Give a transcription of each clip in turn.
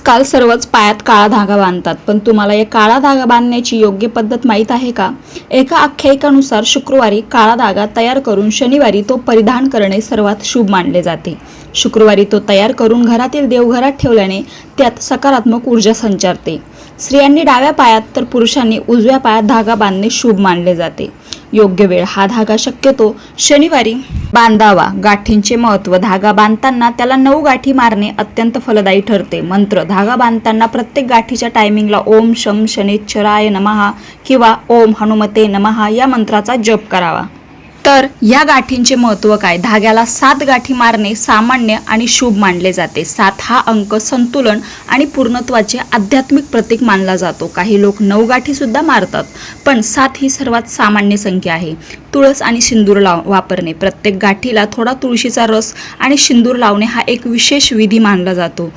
आजकाल सर्वच पायात काळा धागा बांधतात, पण तुम्हाला या काळा धागा बांधण्याची योग्य पद्धत माहीत आहे का? एका आख्यायिकानुसार शुक्रवारी काळा धागा तयार करून शनिवारी तो परिधान करणे सर्वात शुभ मानले जाते. शुक्रवारी तो तयार करून घरातील देवघरात ठेवल्याने त्यात सकारात्मक ऊर्जा संचारते. स्त्रियांनी डाव्या पायात तर पुरुषांनी उजव्या पायात धागा बांधणे शुभ मानले जाते. योग्य वेळ हा धागा शक्यतो शनिवारी बांधावा. गाठींचे महत्त्व. धागा बांधताना त्याला 9 गाठी मारणे अत्यंत फलदायी ठरते. मंत्र. धागा बांधताना प्रत्येक गाठीच्या टायमिंगला ओम शम शनेश्चराय नमः किंवा ओम हनुमते नमः या मंत्राचा जप करावा. तर या गाठींचे महत्त्व काय? धाग्याला 7 गाठी मारणे सामान्य आणि शुभ मानले जाते. 7 हा अंक संतुलन आणि पूर्णत्वाचे आध्यात्मिक प्रतीक मानला जातो. काही लोक 9 गाठी सुद्धा मारतात, पण 7 ही सर्वात सामान्य संख्या आहे. तुळस आणि सिंदूर वापरणे. प्रत्येक गाठीला थोडा तुळशीचा रस आणि सिंदूर लावणे हा एक विशेष विधी मानला जातो.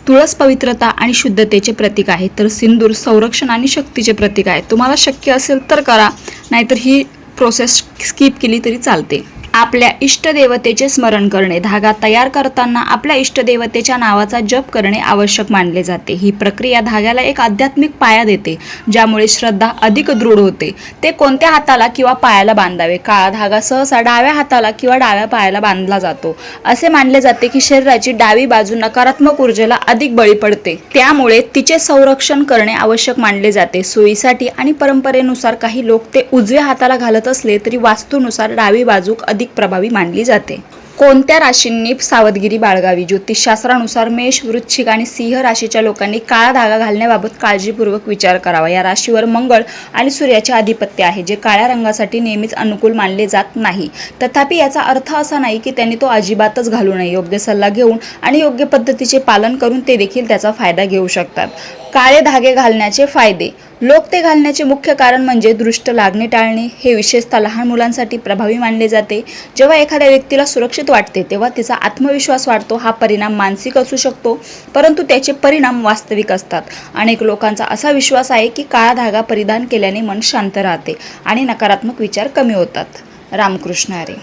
तुळस पवित्रता आणि शुद्धतेचे प्रतीक आहे, तर सिंदूर संरक्षण आणि शक्तीचे प्रतीक आहे. तुम्हाला शक्य असेल तर करा, नाहीतर ही प्रोसेस स्किप केली तरी चालते. आपल्या इष्टदेवतेचे स्मरण करणे. धागा तयार करताना आपल्या इष्टदेवतेच्या नावाचा जप करणे आवश्यक मानले जाते. ही प्रक्रिया धाग्याला एक आध्यात्मिक पाया देते, ज्यामुळे श्रद्धा अधिक दृढ होते. ते कोणत्या हाताला किंवा पायाला बांधावे? काळा धागा सहसा डाव्या हाताला किंवा डाव्या पायाला बांधला जातो. असे मानले जाते की शरीराची डावी बाजू नकारात्मक ऊर्जेला अधिक बळी पडते, त्यामुळे तिचे संरक्षण करणे आवश्यक मानले जाते. सोयीसाठी आणि परंपरेनुसार काही लोक ते उजव्या हाताला घालत असले तरी वास्तूनुसार डावी बाजू अधिक प्रभावी मानली जाते. कोणत्या राशींनी सावधगिरी बाळगावी? ज्योतिषशास्त्रानुसार मेष, वृश्चिक आणि सिंह राशीच्या लोकांनी काळा धागा घालण्याबाबत काळजीपूर्वक विचार करावा. या राशीवर मंगळ आणि सूर्याचे आधिपत्य आहे, जे काळ्या रंगासाठी नेहमीच अनुकूल मानले जात नाही. तथापि याचा अर्थ असा नाही की त्यांनी तो अजिबातच घालू नये. योग्य सल्ला घेऊन आणि योग्य पद्धतीचे पालन करून ते देखील त्याचा फायदा घेऊ शकतात. काळे धागे घालण्याचे फायदे. लोक ते घालण्याचे मुख्य कारण म्हणजे दृष्ट लागणे टाळणे. हे विशेषतः लहान मुलांसाठी प्रभावी मानले जाते. जेव्हा एखाद्या व्यक्तीला सुरक्षित वाटते तेव्हा तिचा आत्मविश्वास वाढतो. हा परिणाम मानसिक असू शकतो, परंतु त्याचे परिणाम वास्तविक असतात. अनेक लोकांचा असा विश्वास आहे की काळा धागा परिधान केल्याने मन शांत राहते आणि नकारात्मक विचार कमी होतात. रामकृष्ण हरी.